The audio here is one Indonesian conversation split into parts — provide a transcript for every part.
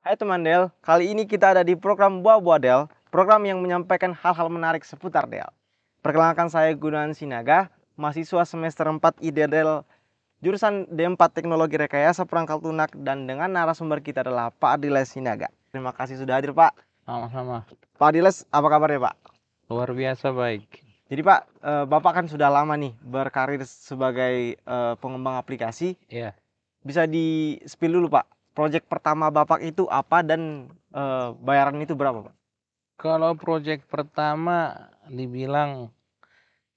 Hai teman Del, kali ini kita ada di program Buah-Buah Del, program yang menyampaikan hal-hal menarik seputar Del. Perkenalkan saya Gunawan Sinaga, mahasiswa semester 4 IDDL, jurusan D4 Teknologi Rekayasa Perangkat Lunak, dan dengan narasumber kita adalah Pak Adiles Sinaga. Terima kasih sudah hadir Pak. Sama-sama. Pak Adiles, apa kabarnya Pak? Luar biasa baik. Jadi Pak, Bapak kan sudah lama nih berkarir sebagai pengembang aplikasi. Ya, Bisa di-spill dulu Pak, proyek pertama Bapak itu apa dan bayaran itu berapa Pak? kalau proyek pertama dibilang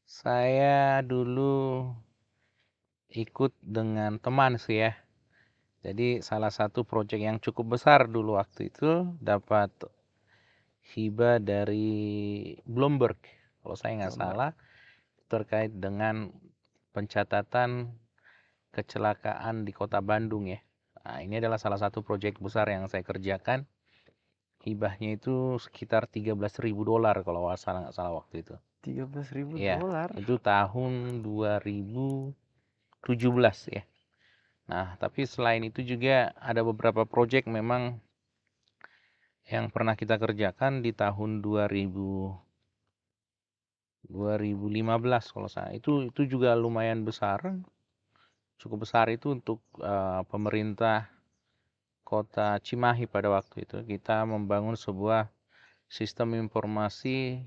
saya dulu ikut dengan teman sih ya. Jadi salah satu proyek yang cukup besar dulu waktu itu dapat hibah dari Bloomberg, kalau saya nggak salah, terkait dengan pencatatan kecelakaan di kota Bandung ya. Nah, ini adalah salah satu proyek besar yang saya kerjakan. Hibahnya itu sekitar $13.000 kalau nggak salah waktu itu. $13.000. Ya, itu tahun 2017 ya. Nah, tapi selain itu juga ada beberapa proyek memang yang pernah kita kerjakan di tahun 2015 kalau saya. Itu juga lumayan besar. Cukup besar itu untuk pemerintah Kota Cimahi pada waktu itu. Kita membangun sebuah sistem informasi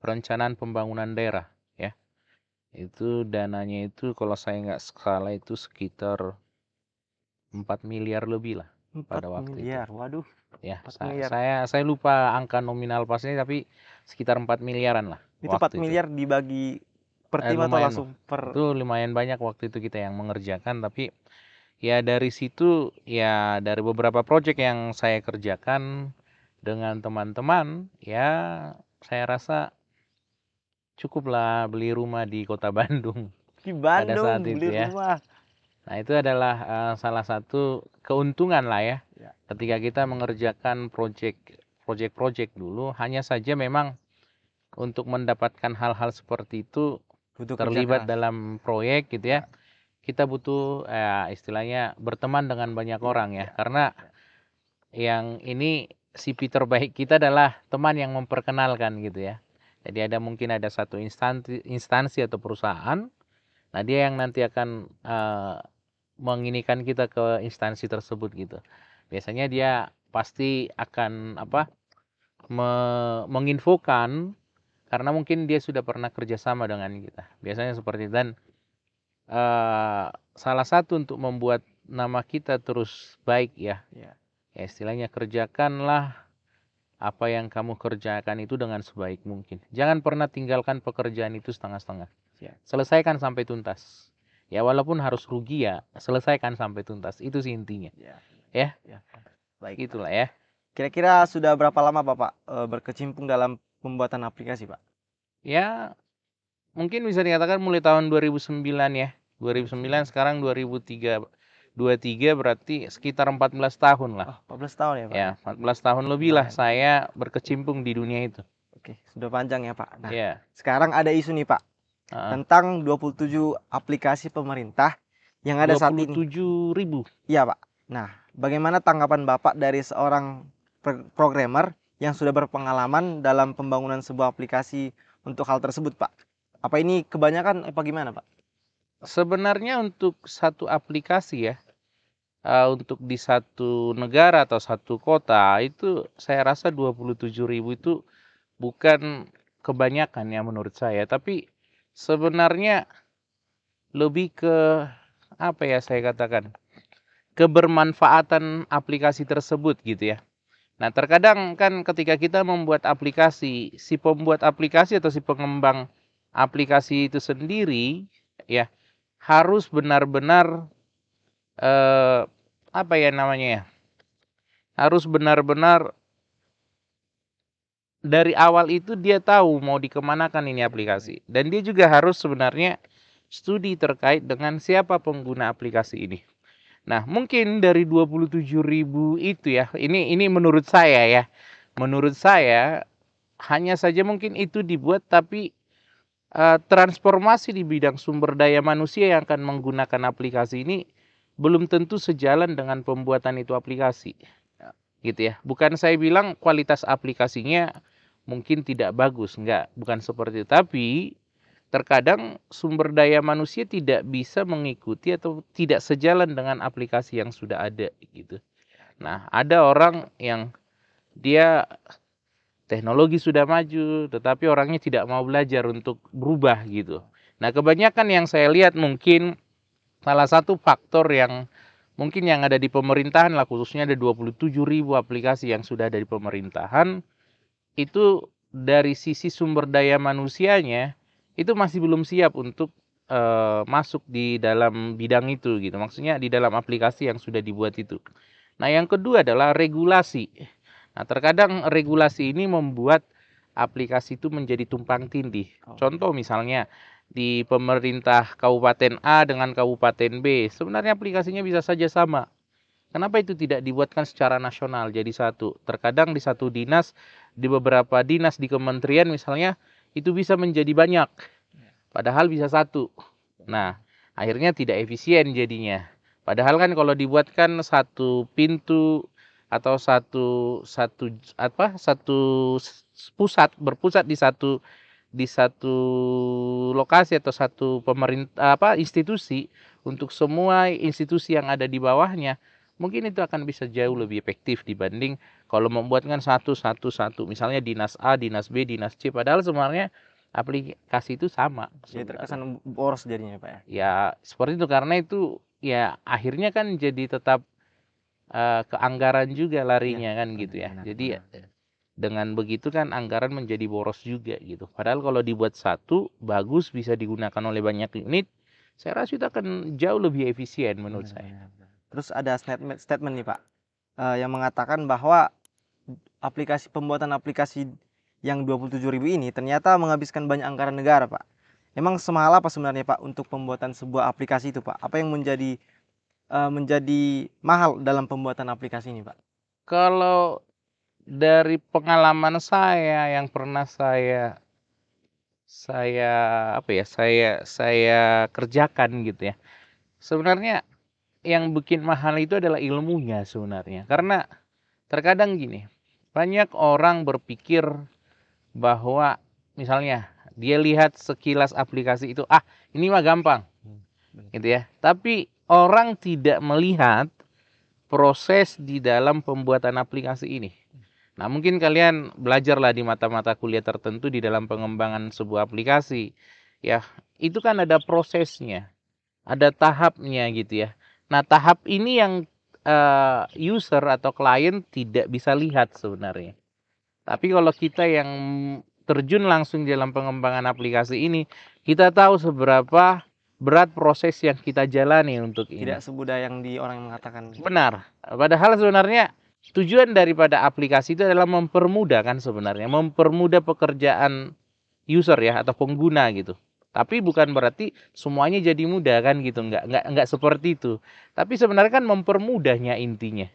perencanaan pembangunan daerah ya. Itu dananya itu kalau saya nggak salah itu sekitar 4 miliar lebih lah 4 pada waktu itu. miliar, waduh. Ya, 4 miliar. saya lupa angka nominal pastinya tapi sekitar 4 miliaran lah. Itu 4 waktu miliar dibagi per tim atau lumayan langsung per? itu lumayan banyak waktu itu kita yang mengerjakan, tapi ya dari situ ya dari beberapa proyek yang saya kerjakan dengan teman-teman ya saya rasa cukuplah beli rumah di kota Bandung Di pada Bandung saat itu beli ya. rumah. Nah, itu adalah salah satu keuntungan lah ya. Ya. Ketika kita mengerjakan proyek dulu, hanya saja memang untuk mendapatkan hal-hal seperti itu Butuh kerja terlibat keras. dalam proyek gitu ya. Kita butuh istilahnya berteman dengan banyak orang ya. Karena yang ini CV terbaik kita adalah teman yang memperkenalkan gitu ya. Jadi mungkin ada satu instansi atau perusahaan. Nah, dia yang nanti akan menginikan kita ke instansi tersebut gitu. Biasanya dia pasti akan menginfokan karena mungkin dia sudah pernah kerjasama dengan kita. Biasanya seperti itu. Dan salah satu untuk membuat nama kita terus baik ya. Ya istilahnya kerjakanlah apa yang kamu kerjakan itu dengan sebaik mungkin. Jangan pernah tinggalkan pekerjaan itu setengah-setengah. Selesaikan sampai tuntas. Ya walaupun harus rugi ya, selesaikan sampai tuntas. Itu sih intinya. Ya. Baik. Itulah ya. Kira-kira sudah berapa lama Bapak berkecimpung dalam pembuatan aplikasi, Pak? Ya, mungkin bisa dikatakan mulai tahun 2009 ya. 2009 sekarang 2023 berarti sekitar 14 tahun lah. 14 tahun ya, Pak? Ya, 14 tahun lebih lah saya berkecimpung di dunia itu. Oke, sudah panjang ya, Pak. Nah, ya. Sekarang ada isu nih, Pak. Tentang 27 aplikasi pemerintah yang ada saat ini. 27.000. Iya, Pak. Nah, bagaimana tanggapan Bapak dari seorang programmer yang sudah berpengalaman dalam pembangunan sebuah aplikasi untuk hal tersebut, Pak? Apa ini kebanyakan apa gimana, Pak? Sebenarnya untuk satu aplikasi ya, untuk di satu negara atau satu kota itu saya rasa 27.000 itu bukan kebanyakan ya menurut saya, tapi sebenarnya lebih ke apa ya saya katakan, kebermanfaatan aplikasi tersebut gitu ya. Nah, terkadang kan ketika kita membuat aplikasi, si pembuat aplikasi atau si pengembang aplikasi itu sendiri ya harus benar-benar apa ya namanya ya, harus benar-benar dari awal itu dia tahu mau dikemanakan ini aplikasi, dan dia juga harus sebenarnya studi terkait dengan siapa pengguna aplikasi ini. Nah, mungkin dari 27.000 itu ya, ini menurut saya ya, menurut saya hanya saja mungkin itu dibuat, tapi transformasi di bidang sumber daya manusia yang akan menggunakan aplikasi ini belum tentu sejalan dengan pembuatan itu aplikasi. gitu ya. Bukan saya bilang kualitas aplikasinya mungkin tidak bagus, enggak, bukan seperti itu. Tapi terkadang sumber daya manusia tidak bisa mengikuti atau tidak sejalan dengan aplikasi yang sudah ada gitu. Nah, ada orang yang dia teknologi sudah maju, tetapi orangnya tidak mau belajar untuk berubah gitu. Nah, kebanyakan yang saya lihat mungkin salah satu faktor yang mungkin yang ada di pemerintahan lah, khususnya ada 27.000 aplikasi yang sudah ada di pemerintahan, itu dari sisi sumber daya manusianya itu masih belum siap untuk masuk di dalam bidang itu gitu. Maksudnya di dalam aplikasi yang sudah dibuat itu. Nah, yang kedua adalah regulasi. Nah, terkadang regulasi ini membuat aplikasi itu menjadi tumpang tindih. Contoh misalnya di pemerintah Kabupaten A dengan Kabupaten B, sebenarnya aplikasinya bisa saja sama. Kenapa itu tidak dibuatkan secara nasional jadi satu? Terkadang di satu dinas, di beberapa dinas di kementerian misalnya, itu bisa menjadi banyak. Padahal bisa satu. Nah, akhirnya tidak efisien jadinya. Padahal kan kalau dibuatkan satu pintu atau satu pusat berpusat di satu lokasi atau satu pemerintah institusi untuk semua institusi yang ada di bawahnya, mungkin itu akan bisa jauh lebih efektif dibanding kalau membuatkan satu, misalnya dinas A, dinas B, dinas C, padahal sebenarnya aplikasi itu sama. Jadi terkesan boros jadinya Pak ya. Ya seperti itu, karena itu ya akhirnya kan jadi tetap ke anggaran juga larinya kan gitu ya. Jadi dengan begitu kan anggaran menjadi boros juga gitu. Padahal kalau dibuat satu bagus, bisa digunakan oleh banyak unit, saya rasa itu akan jauh lebih efisien menurut saya. Terus ada statement nih Pak, yang mengatakan bahwa pembuatan aplikasi yang 27.000 ini ternyata menghabiskan banyak anggaran negara Pak. Emang semahal apa sebenarnya Pak untuk pembuatan sebuah aplikasi itu Pak? Apa yang menjadi mahal dalam pembuatan aplikasi ini Pak? Kalau dari pengalaman saya yang pernah saya kerjakan gitu ya. Sebenarnya yang bikin mahal itu adalah ilmunya sebenarnya. Karena terkadang gini, banyak orang berpikir bahwa misalnya dia lihat sekilas aplikasi itu, ini mah gampang, gitu ya. Tapi orang tidak melihat proses di dalam pembuatan aplikasi ini. Nah, mungkin kalian belajarlah di mata-mata kuliah tertentu di dalam pengembangan sebuah aplikasi. Ya, itu kan ada prosesnya, ada tahapnya gitu ya. Nah, tahap ini yang user atau klien tidak bisa lihat sebenarnya. Tapi kalau kita yang terjun langsung dalam pengembangan aplikasi ini, kita tahu seberapa berat proses yang kita jalani untuk ini. Tidak semudah yang orang mengatakan. Benar. Padahal sebenarnya tujuan daripada aplikasi itu adalah mempermudah kan sebenarnya, mempermudah pekerjaan user ya atau pengguna gitu. Tapi bukan berarti semuanya jadi mudah kan gitu, enggak seperti itu. Tapi sebenarnya kan mempermudahnya intinya.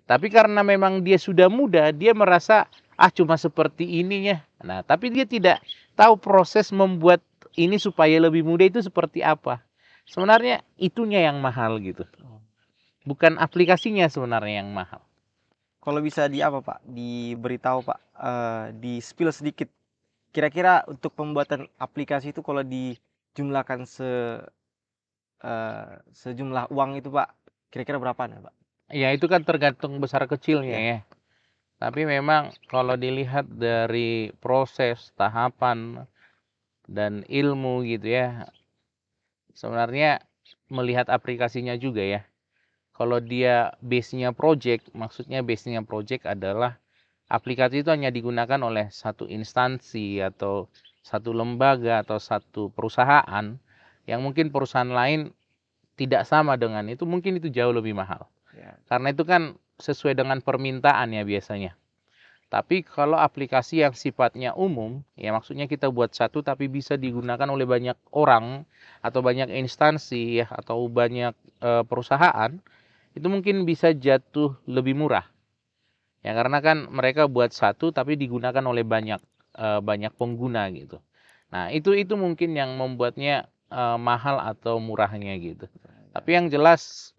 Tapi karena memang dia sudah mudah, dia merasa cuma seperti ininya. Nah, tapi dia tidak tahu proses membuat ini supaya lebih mudah itu seperti apa. Sebenarnya itunya yang mahal gitu. Bukan aplikasinya sebenarnya yang mahal. Kalau bisa diberitahu Pak, di spill sedikit. Kira-kira untuk pembuatan aplikasi itu kalau dijumlahkan sejumlah uang itu Pak, kira-kira berapa nih Pak? Ya itu kan tergantung besar kecilnya Ya. ya. Tapi memang kalau dilihat dari proses, tahapan, dan ilmu gitu ya, sebenarnya melihat aplikasinya juga ya. Kalau dia base-nya project, maksudnya base-nya project adalah aplikasi itu hanya digunakan oleh satu instansi atau satu lembaga atau satu perusahaan yang mungkin perusahaan lain tidak sama dengan itu, mungkin itu jauh lebih mahal. Ya. Karena itu kan sesuai dengan permintaan ya biasanya. Tapi kalau aplikasi yang sifatnya umum, ya maksudnya kita buat satu tapi bisa digunakan oleh banyak orang atau banyak instansi ya atau banyak perusahaan, itu mungkin bisa jatuh lebih murah. Ya karena kan mereka buat satu tapi digunakan oleh banyak pengguna gitu. Nah, itu mungkin yang membuatnya mahal atau murahnya gitu. Tapi yang jelas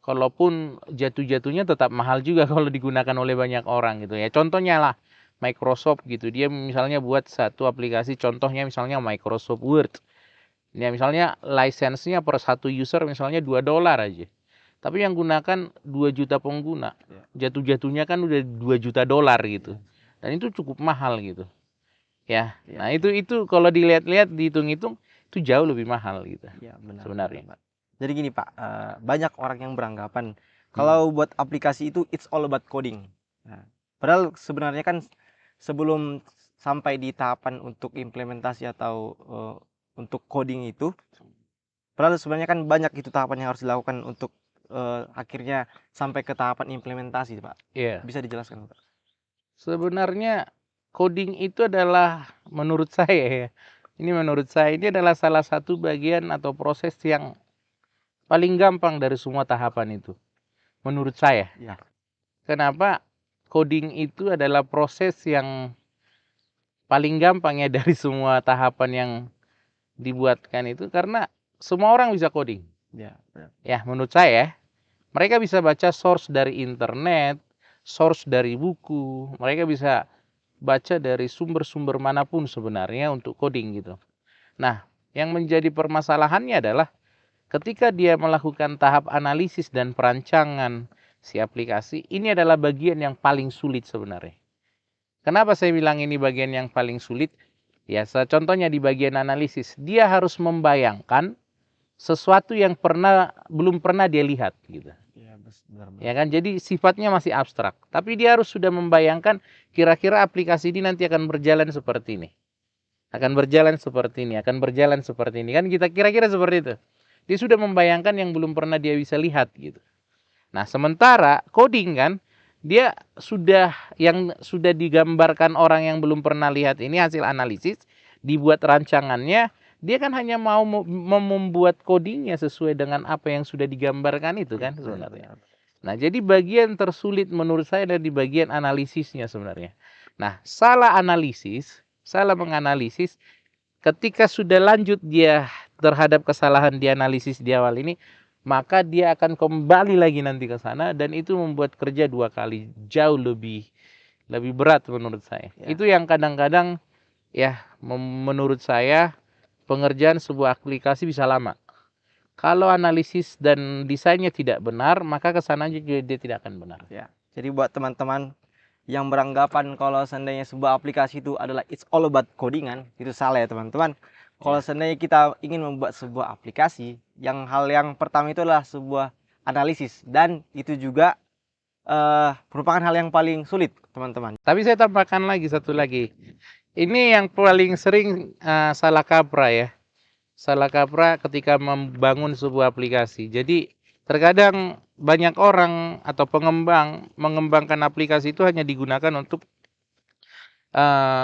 kalaupun jatuh-jatuhnya tetap mahal juga kalau digunakan oleh banyak orang gitu ya. Contohnya lah Microsoft gitu, dia misalnya buat satu aplikasi, contohnya misalnya Microsoft Word. Ya misalnya license-nya per satu user misalnya $2 aja. Tapi yang gunakan 2 juta pengguna. Jatuh-jatuhnya kan udah $2 juta gitu. Dan itu cukup mahal gitu. Ya. Nah, itu kalau dilihat-lihat, dihitung-hitung itu jauh lebih mahal gitu. Ya, benar. Sebenarnya. Pak. Jadi gini Pak, banyak orang yang beranggapan kalau buat aplikasi itu it's all about coding. Nah, padahal sebenarnya kan sebelum sampai di tahapan untuk implementasi atau untuk coding itu, padahal sebenarnya kan banyak itu tahapan yang harus dilakukan untuk akhirnya sampai ke tahapan implementasi, Pak. Iya. Bisa dijelaskan, Pak? Sebenarnya coding itu adalah menurut saya ya. Ini menurut saya ini adalah salah satu bagian atau proses yang paling gampang dari semua tahapan itu. Menurut saya. Ya. Kenapa? Coding itu adalah proses yang paling gampang ya dari semua tahapan yang dibuatkan itu, karena semua orang bisa coding. Ya, benar. Ya, menurut saya mereka bisa baca source dari internet, source dari buku, mereka bisa baca dari sumber-sumber manapun sebenarnya untuk coding gitu. Nah, yang menjadi permasalahannya adalah ketika dia melakukan tahap analisis dan perancangan si aplikasi, ini adalah bagian yang paling sulit sebenarnya. Kenapa saya bilang ini bagian yang paling sulit? Ya, contohnya di bagian analisis, dia harus membayangkan sesuatu yang belum pernah dia lihat gitu. Ya, benar. Ya kan, jadi sifatnya masih abstrak. Tapi dia harus sudah membayangkan kira-kira aplikasi ini nanti akan berjalan seperti ini. Akan berjalan seperti ini, akan berjalan seperti ini. Kan kita kira-kira seperti itu. Dia sudah membayangkan yang belum pernah dia bisa lihat gitu. Nah, sementara coding kan, dia yang sudah digambarkan orang yang belum pernah lihat ini hasil analisis, dibuat rancangannya, dia kan hanya mau membuat codingnya sesuai dengan apa yang sudah digambarkan itu kan sebenarnya. Nah, jadi bagian tersulit menurut saya ada di bagian analisisnya sebenarnya. Nah, salah menganalisis, ketika sudah lanjut dia terhadap kesalahan di analisis di awal ini, maka dia akan kembali lagi nanti ke sana, dan itu membuat kerja 2 kali jauh lebih berat menurut saya. Ya. Itu yang kadang-kadang ya menurut saya pengerjaan sebuah aplikasi bisa lama. Kalau analisis dan desainnya tidak benar, maka kesananya juga dia tidak akan benar. Ya. Jadi buat teman-teman yang beranggapan kalau seandainya sebuah aplikasi itu adalah it's all about codingan, itu salah ya teman-teman. Kalau seandainya kita ingin membuat sebuah aplikasi, hal yang pertama itu adalah sebuah analisis, dan itu juga merupakan hal yang paling sulit teman-teman. Tapi saya tambahkan lagi satu lagi. Ini yang paling sering salah kaprah ya. Salah kaprah ketika membangun sebuah aplikasi. Jadi terkadang banyak orang atau pengembang mengembangkan aplikasi itu hanya digunakan untuk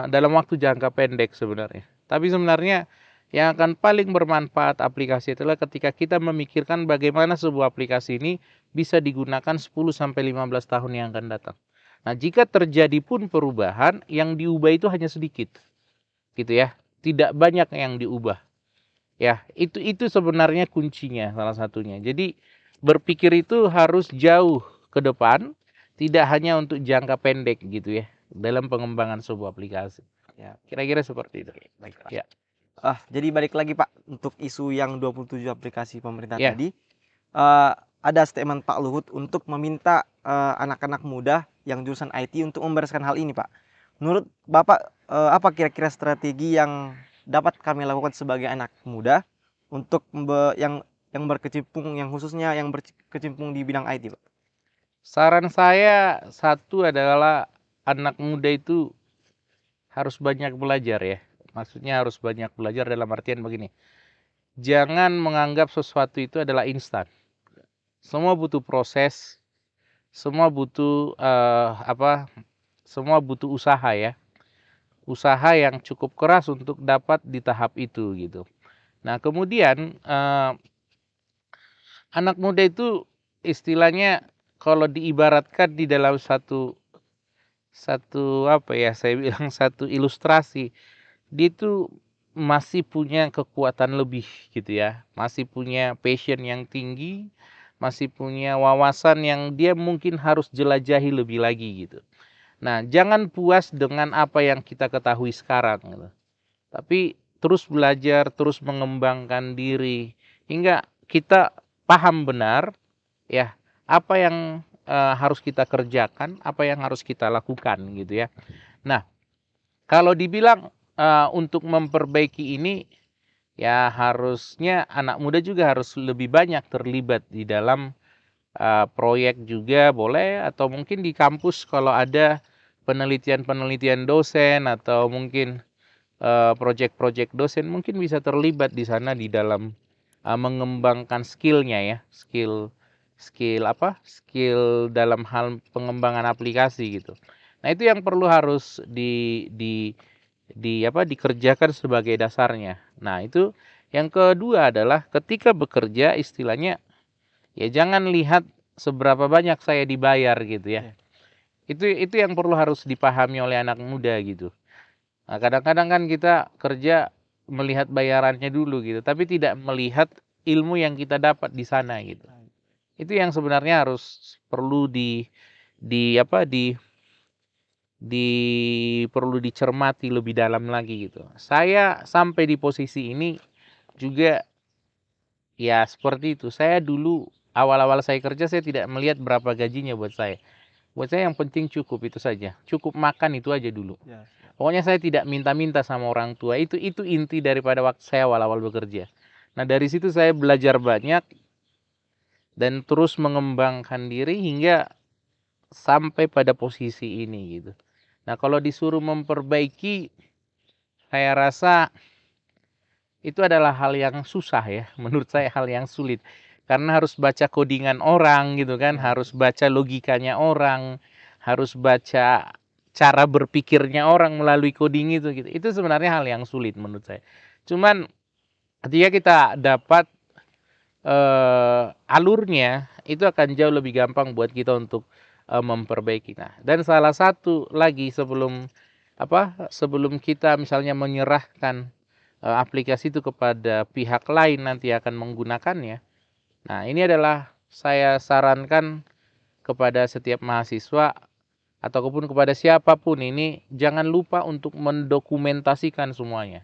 dalam waktu jangka pendek sebenarnya. Tapi sebenarnya yang akan paling bermanfaat aplikasi itulah ketika kita memikirkan bagaimana sebuah aplikasi ini bisa digunakan 10-15 tahun yang akan datang. Nah, jika terjadi pun perubahan, yang diubah itu hanya sedikit. Gitu ya. Tidak banyak yang diubah. Ya, itu sebenarnya kuncinya salah satunya. Jadi berpikir itu harus jauh ke depan, tidak hanya untuk jangka pendek gitu ya, dalam pengembangan sebuah aplikasi. Ya, kira-kira seperti itu. Baik, Pak. Ya. Jadi balik lagi Pak, untuk isu yang 27 aplikasi pemerintah Ya. tadi, ada statement Pak Luhut untuk meminta anak-anak muda yang jurusan IT untuk membereskan hal ini Pak. Menurut Bapak, apa kira-kira strategi yang dapat kami lakukan sebagai anak muda untuk yang berkecimpung, yang khususnya yang berkecimpung di bidang IT Pak? Saran saya satu adalah anak muda itu harus banyak belajar ya. Maksudnya harus banyak belajar dalam artian begini. Jangan menganggap sesuatu itu adalah instan. Semua butuh proses, semua butuh semua butuh usaha ya. Usaha yang cukup keras untuk dapat di tahap itu gitu. Nah, kemudian anak muda itu istilahnya kalau diibaratkan di dalam satu saya bilang satu ilustrasi, dia itu masih punya kekuatan lebih gitu ya, masih punya passion yang tinggi, masih punya wawasan yang dia mungkin harus jelajahi lebih lagi gitu. Nah, jangan puas dengan apa yang kita ketahui sekarang gitu. Tapi terus belajar, terus mengembangkan diri hingga kita paham benar ya apa yang harus kita kerjakan, apa yang harus kita lakukan gitu ya. Nah, kalau dibilang untuk memperbaiki ini ya harusnya anak muda juga harus lebih banyak terlibat di dalam proyek juga boleh, atau mungkin di kampus kalau ada penelitian-penelitian dosen atau mungkin proyek-proyek dosen mungkin bisa terlibat di sana di dalam mengembangkan skillnya ya, skill dalam hal pengembangan aplikasi gitu. Nah, itu yang perlu harus dikerjakan sebagai dasarnya. Nah, itu yang kedua adalah ketika bekerja istilahnya ya jangan lihat seberapa banyak saya dibayar gitu ya. Itu yang perlu harus dipahami oleh anak muda gitu. Nah, kadang-kadang kan kita kerja melihat bayarannya dulu gitu, tapi tidak melihat ilmu yang kita dapat di sana gitu. Itu yang sebenarnya harus perlu di apa di perlu dicermati lebih dalam lagi gitu. Saya sampai di posisi ini juga ya seperti itu. Saya dulu awal-awal saya kerja saya tidak melihat berapa gajinya buat saya. Buat saya yang penting cukup itu saja. Cukup makan itu aja dulu. Pokoknya saya tidak minta-minta sama orang tua. Itu inti daripada waktu saya awal-awal bekerja. Nah, dari situ saya belajar banyak dan terus mengembangkan diri hingga sampai pada posisi ini gitu. Nah, kalau disuruh memperbaiki, saya rasa itu adalah hal yang susah ya. Menurut saya hal yang sulit. Karena harus baca codingan orang gitu kan, harus baca logikanya orang, harus baca cara berpikirnya orang melalui coding itu gitu. Itu sebenarnya hal yang sulit menurut saya. Cuman ketika kita dapat alurnya, itu akan jauh lebih gampang buat kita untuk memperbaiki. Nah, dan salah satu lagi sebelum kita misalnya menyerahkan aplikasi itu kepada pihak lain nanti akan menggunakannya. Nah, ini adalah saya sarankan kepada setiap mahasiswa ataupun kepada siapapun ini, jangan lupa untuk mendokumentasikan semuanya.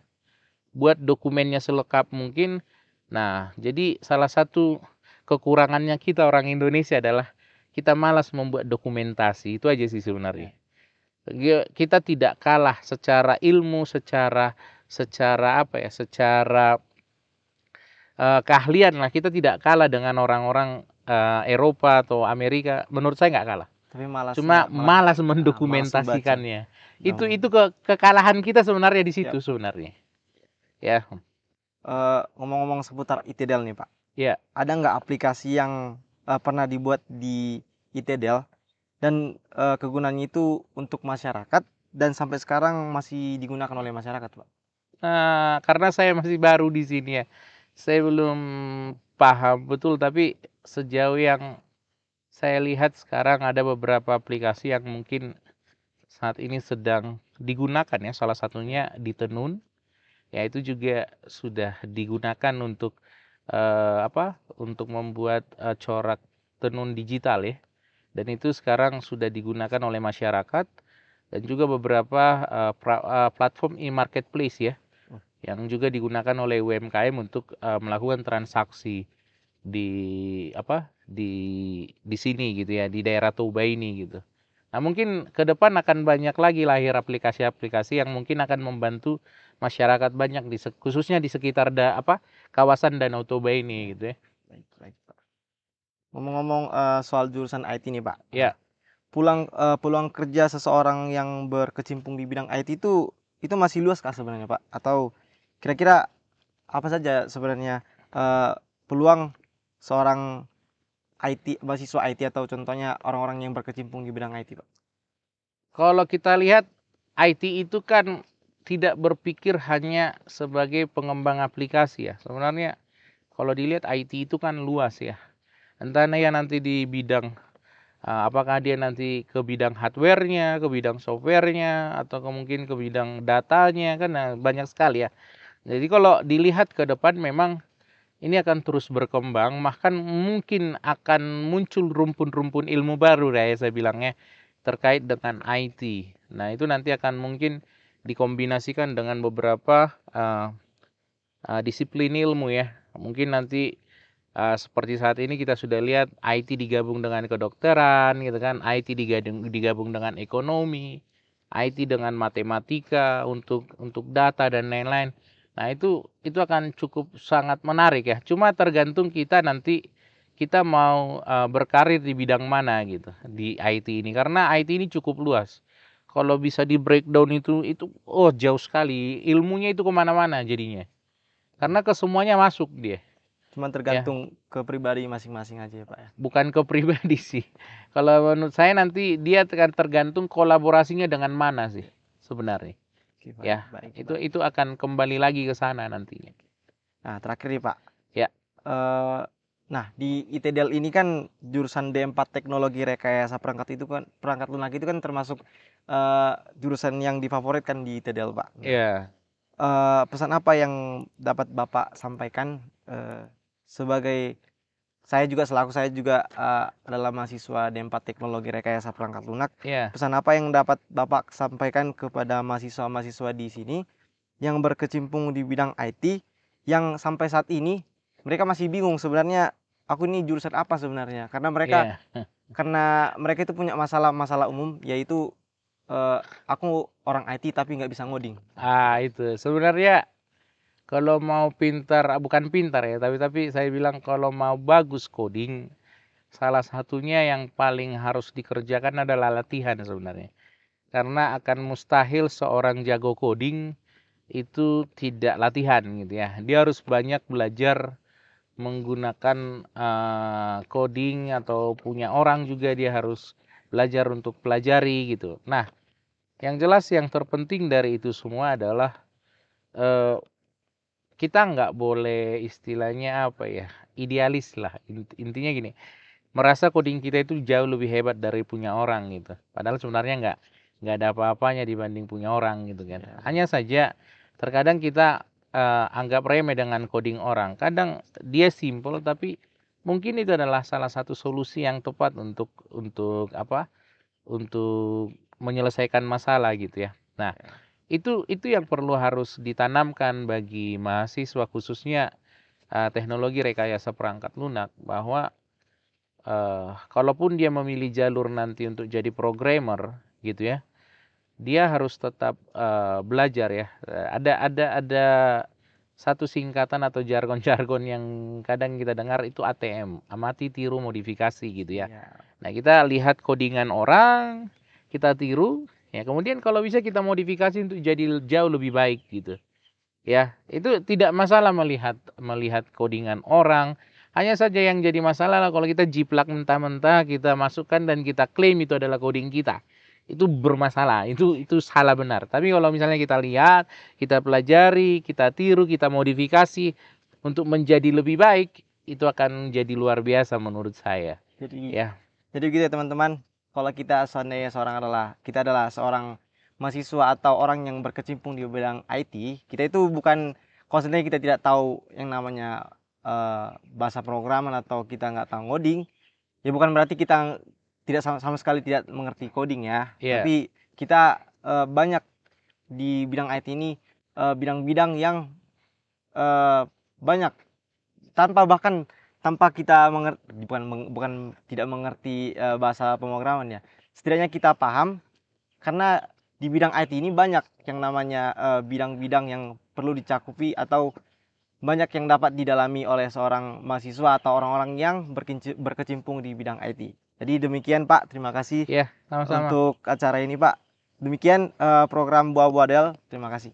Buat dokumennya selengkap mungkin. Nah, jadi salah satu kekurangannya kita orang Indonesia adalah kita malas membuat dokumentasi. Itu aja sih sebenarnya. Kita tidak kalah secara ilmu, secara keahlian lah. Kita tidak kalah dengan orang-orang Eropa atau Amerika. Menurut saya nggak kalah. Tapi malas Malas mendokumentasikannya. Itu kekalahan kita sebenarnya di situ sebenarnya. Ya. Ngomong-ngomong seputar ITDL nih Pak. Ya. Ada nggak aplikasi yang pernah dibuat di ITDL dan kegunaannya itu untuk masyarakat dan sampai sekarang masih digunakan oleh masyarakat Pak? Karena saya masih baru di sini ya, saya belum paham betul, tapi sejauh yang saya lihat sekarang ada beberapa aplikasi yang mungkin saat ini sedang digunakan ya, salah satunya di Tenun, ya itu juga sudah digunakan untuk untuk membuat corak tenun digital ya, dan itu sekarang sudah digunakan oleh masyarakat dan juga beberapa platform e-marketplace ya, yang juga digunakan oleh UMKM untuk melakukan transaksi di sini gitu ya, di daerah Toba ini gitu. Nah, mungkin ke depan akan banyak lagi lahir aplikasi-aplikasi yang mungkin akan membantu masyarakat banyak khususnya di sekitar kawasan Danau Toba ini gitu ya. Baik, Pak. Ngomong-ngomong soal jurusan IT nih Pak. Ya. Peluang kerja seseorang yang berkecimpung di bidang IT itu masih luas kah sebenarnya Pak? Atau kira-kira apa saja sebenarnya peluang seorang mahasiswa IT atau contohnya orang-orang yang berkecimpung di bidang IT Pak? Kalau kita lihat IT itu kan tidak berpikir hanya sebagai pengembang aplikasi ya. Sebenarnya kalau dilihat IT itu kan luas ya. Entah ya nanti di bidang apakah dia nanti ke bidang hardware-nya, ke bidang software-nya, atau mungkin ke bidang datanya kan banyak sekali ya. Jadi kalau dilihat ke depan memang ini akan terus berkembang, bahkan mungkin akan muncul rumpun-rumpun ilmu baru ya saya bilangnya terkait dengan IT. Nah, itu nanti akan mungkin dikombinasikan dengan beberapa disiplin ilmu ya. Mungkin nanti seperti saat ini kita sudah lihat IT digabung dengan kedokteran gitu kan, IT digabung dengan ekonomi, IT dengan matematika untuk data dan lain-lain. Nah, itu akan cukup sangat menarik ya. Cuma tergantung kita nanti kita mau berkarir di bidang mana gitu di IT ini, karena IT ini cukup luas. Kalau bisa di breakdown itu jauh sekali ilmunya, itu kemana-mana jadinya. Karena ke semuanya masuk dia. Cuman Ya, tergantung ke pribadi masing-masing aja ya Pak ya. bukan ke pribadi sih. Kalau menurut saya nanti dia akan tergantung kolaborasinya dengan mana sih sebenarnya. Oke, baik, Ya, baik, baik. itu akan kembali lagi ke sana nantinya. Nah, terakhir nih Pak. Ya, Eh, nah, di ITDL ini kan jurusan D4 Teknologi Rekayasa Perangkat Lunak itu kan termasuk jurusan yang difavoritkan di ITDL Pak. Nah, ya, pesan apa yang dapat Bapak sampaikan sebagai saya juga adalah mahasiswa D4 Teknologi Rekayasa Perangkat Lunak. ya. Pesan apa yang dapat Bapak sampaikan kepada mahasiswa-mahasiswa di sini yang berkecimpung di bidang IT yang sampai saat ini mereka masih bingung sebenarnya aku ini jurusan apa sebenarnya, Iya. karena mereka itu punya masalah-masalah umum, yaitu aku orang IT tapi nggak bisa ngoding. Itu sebenarnya kalau mau pintar, bukan pintar ya, tapi saya bilang kalau mau bagus coding, salah satunya yang paling harus dikerjakan adalah latihan sebenarnya. Karena akan mustahil seorang jago coding itu tidak latihan gitu ya. Dia harus banyak belajar menggunakan coding, atau punya orang juga dia harus belajar untuk pelajari gitu. Nah, yang jelas yang terpenting dari itu semua adalah eh, kita nggak boleh istilahnya apa ya, idealis lah. Intinya gini, merasa coding kita itu jauh lebih hebat dari punya orang gitu. Padahal sebenarnya nggak ada apa-apanya dibanding punya orang gitu kan. Ya, Hanya saja terkadang kita anggap remeh dengan coding orang. Kadang dia simple, tapi mungkin itu adalah salah satu solusi yang tepat untuk apa? Untuk menyelesaikan masalah gitu ya. Nah, itu yang perlu harus ditanamkan bagi mahasiswa, khususnya teknologi rekayasa perangkat lunak, bahwa kalaupun dia memilih jalur nanti untuk jadi programmer gitu ya, dia harus tetap belajar ya. Ada satu singkatan atau jargon-jargon yang kadang kita dengar, itu ATM, amati, tiru, modifikasi gitu ya. ya. Nah, kita lihat codingan orang, kita tiru, ya kemudian kalau bisa kita modifikasi untuk jadi jauh lebih baik gitu. Ya, itu tidak masalah melihat codingan orang. Hanya saja yang jadi masalah lah kalau kita jiplak mentah-mentah, kita masukkan dan kita klaim itu adalah coding kita. Itu bermasalah, itu salah benar. Tapi kalau misalnya kita lihat, kita pelajari, kita tiru, kita modifikasi untuk menjadi lebih baik, itu akan jadi luar biasa menurut saya. Jadi Ya, gitu ya teman-teman. Kalau kita adalah seorang mahasiswa atau orang yang berkecimpung di bidang IT, kita itu bukan kalau seandainya kita tidak tahu yang namanya bahasa programan atau kita nggak tahu ngoding, ya bukan berarti kita tidak sama sekali tidak mengerti coding ya. ya, Tapi kita banyak di bidang IT ini bidang-bidang yang banyak tanpa kita mengerti, bukan tidak mengerti bahasa pemrograman ya. Setidaknya kita paham karena di bidang IT ini banyak yang namanya bidang-bidang yang perlu dicakupi atau banyak yang dapat didalami oleh seorang mahasiswa atau orang-orang yang berkecimpung di bidang IT. Jadi demikian Pak, terima kasih ya, sama-sama. untuk acara ini Pak. Demikian program Buah Buah Del, terima kasih.